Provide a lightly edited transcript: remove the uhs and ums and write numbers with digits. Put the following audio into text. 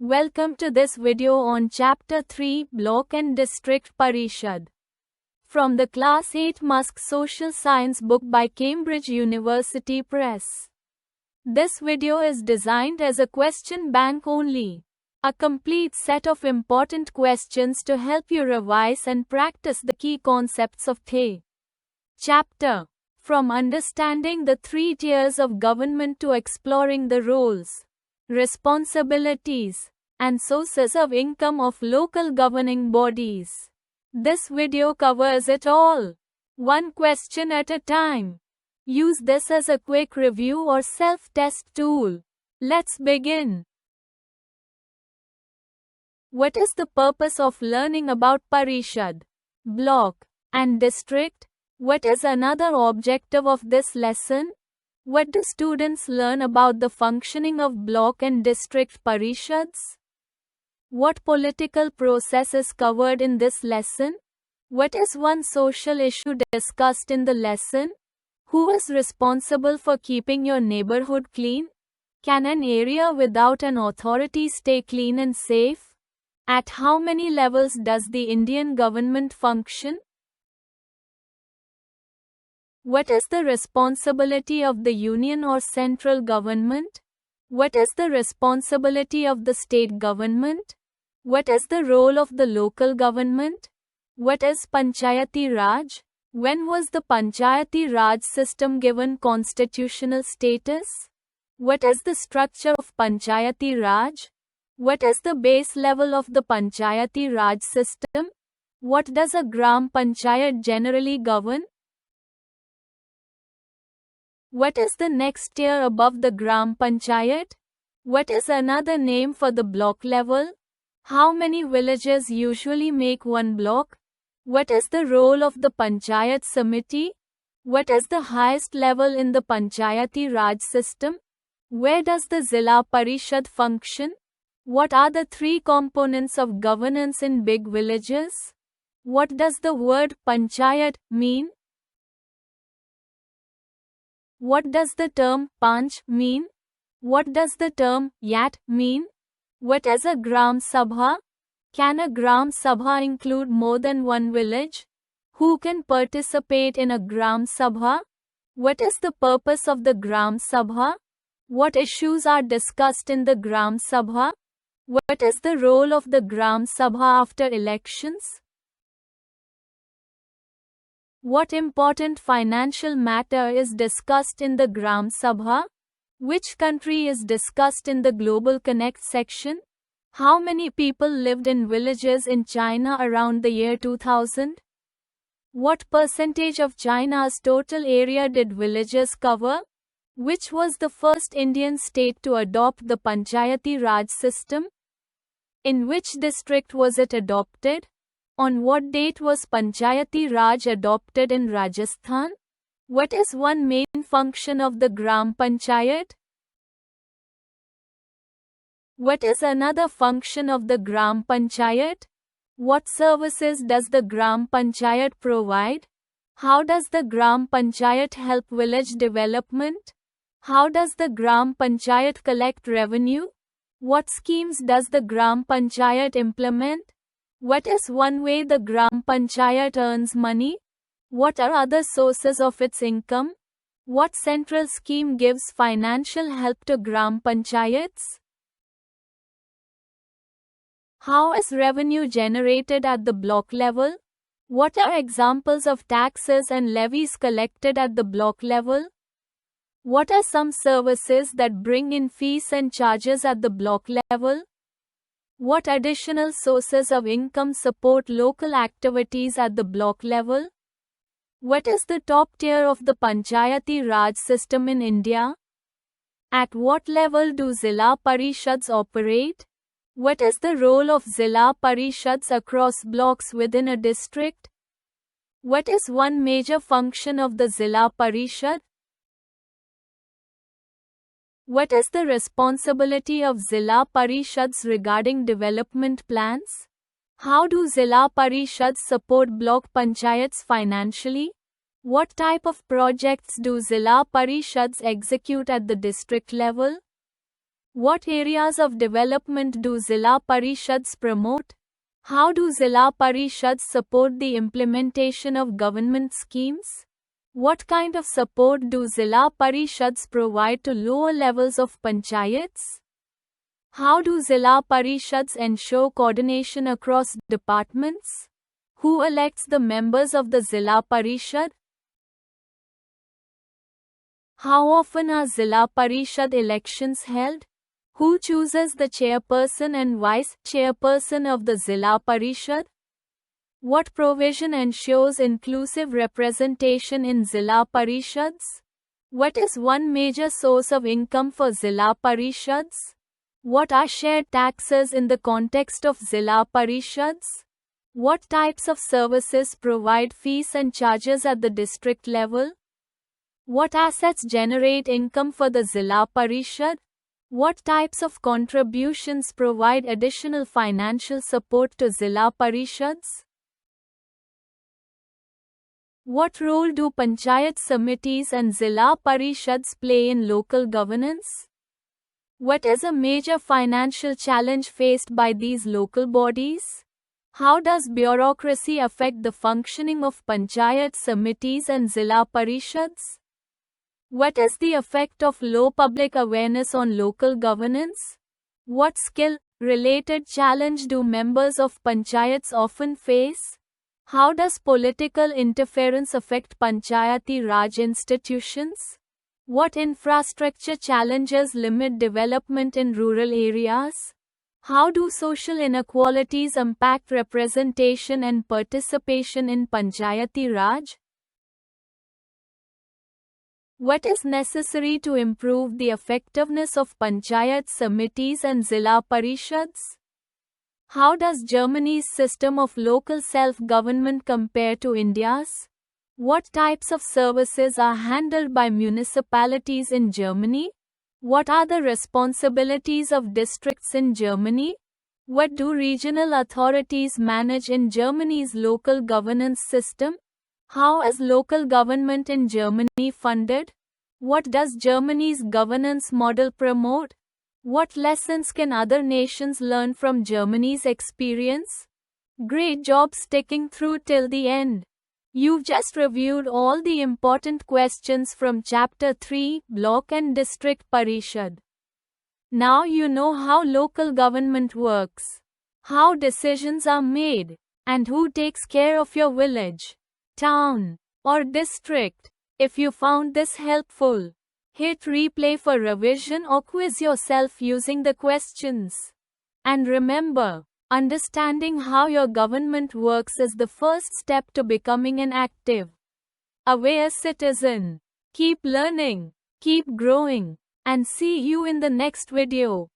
Welcome to this video on Chapter 3 Block and District Parishad. From the Class 8 Musk Social Science book by Cambridge University Press. This video is designed as a question bank only. A complete set of important questions to help you revise and practice the key concepts of the chapter. From understanding the three tiers of government to exploring the roles, responsibilities, and sources of income of local governing bodies. This video covers it all, one question at a time. Use this as a quick review or self-test tool. Let's begin. What is the purpose of learning about Parishad, block, and district? What is another objective of this lesson? What do students learn about the functioning of block and district parishads? What political process is covered in this lesson? What is one social issue discussed in the lesson? Who is responsible for keeping your neighborhood clean? Can an area without an authority stay clean and safe? At how many levels does the Indian government function? What is the responsibility of the union or central government? What is the responsibility of the state government? What is the role of the local government? What is Panchayati Raj? When was the Panchayati Raj system given constitutional status? What is the structure of Panchayati Raj? What is the base level of the Panchayati Raj system? What does a Gram Panchayat generally govern? What is the next tier above the Gram Panchayat? What is another name for the block level? How many villages usually make one block? What is the role of the Panchayat Samiti? What is the highest level in the Panchayati Raj system? Where does the Zila Parishad function? What are the three components of governance in big villages? What does the word Panchayat mean? What does the term Panch mean? What does the term Yat mean? What is a Gram Sabha? Can a Gram Sabha include more than one village? Who can participate in a Gram Sabha? What is the purpose of the Gram Sabha? What issues are discussed in the Gram Sabha? What is the role of the Gram Sabha after elections? What important financial matter is discussed in the Gram Sabha? Which country is discussed in the Global Connect section? How many people lived in villages in China around the year 2000? What percentage of China's total area did villages cover? Which was the first Indian state to adopt the Panchayati Raj system? In which district was it adopted? On what date was Panchayati Raj adopted in Rajasthan? What is one main function of the Gram Panchayat? What is another function of the Gram Panchayat? What services does the Gram Panchayat provide? How does the Gram Panchayat help village development? How does the Gram Panchayat collect revenue? What schemes does the Gram Panchayat implement? What is one way the Gram Panchayat earns money? What are other sources of its income? What central scheme gives financial help to Gram Panchayats? How is revenue generated at the block level? What are examples of taxes and levies collected at the block level? What are some services that bring in fees and charges at the block level? What additional sources of income support local activities at the block level? What is the top tier of the Panchayati Raj system in India? At what level do Zila Parishads operate? What is the role of Zila Parishads across blocks within a district? What is one major function of the Zila Parishad? What is the responsibility of Zila Parishads regarding development plans? How do Zila Parishads support block panchayats financially? What type of projects do Zila Parishads execute at the district level? What areas of development do Zila Parishads promote? How do Zila Parishads support the implementation of government schemes? What kind of support do Zila Parishads provide to lower levels of panchayats? How do Zila Parishads ensure coordination across departments? Who elects the members of the Zila Parishad? How often are Zila Parishad elections held? Who chooses the chairperson and vice chairperson of the Zila Parishad? What provision ensures inclusive representation in Zila Parishads? What is one major source of income for Zila Parishads? What are shared taxes in the context of Zila Parishads? What types of services provide fees and charges at the district level? What assets generate income for the Zila Parishad? What types of contributions provide additional financial support to Zila Parishads? What role do Panchayat Samitis and Zila Parishads play in local governance? What is a major financial challenge faced by these local bodies? How does bureaucracy affect the functioning of Panchayat Samitis and Zila Parishads? What is the effect of low public awareness on local governance? What skill-related challenge do members of panchayats often face? How does political interference affect Panchayati Raj institutions? What infrastructure challenges limit development in rural areas? How do social inequalities impact representation and participation in Panchayati Raj? What is necessary to improve the effectiveness of Panchayat Samitis and Zila Parishads? How does Germany's system of local self-government compare to India's? What types of services are handled by municipalities in Germany? What are the responsibilities of districts in Germany? What do regional authorities manage in Germany's local governance system? How is local government in Germany funded? What does Germany's governance model promote? What lessons can other nations learn from Germany's experience? Great job sticking through till the end. You've just reviewed all the important questions from Chapter 3, Block and District Parishad. Now you know how local government works, how decisions are made, and who takes care of your village, town, or district. If you found this helpful, hit replay for revision or quiz yourself using the questions. And remember, understanding how your government works is the first step to becoming an active, aware citizen. Keep learning, keep growing, and see you in the next video.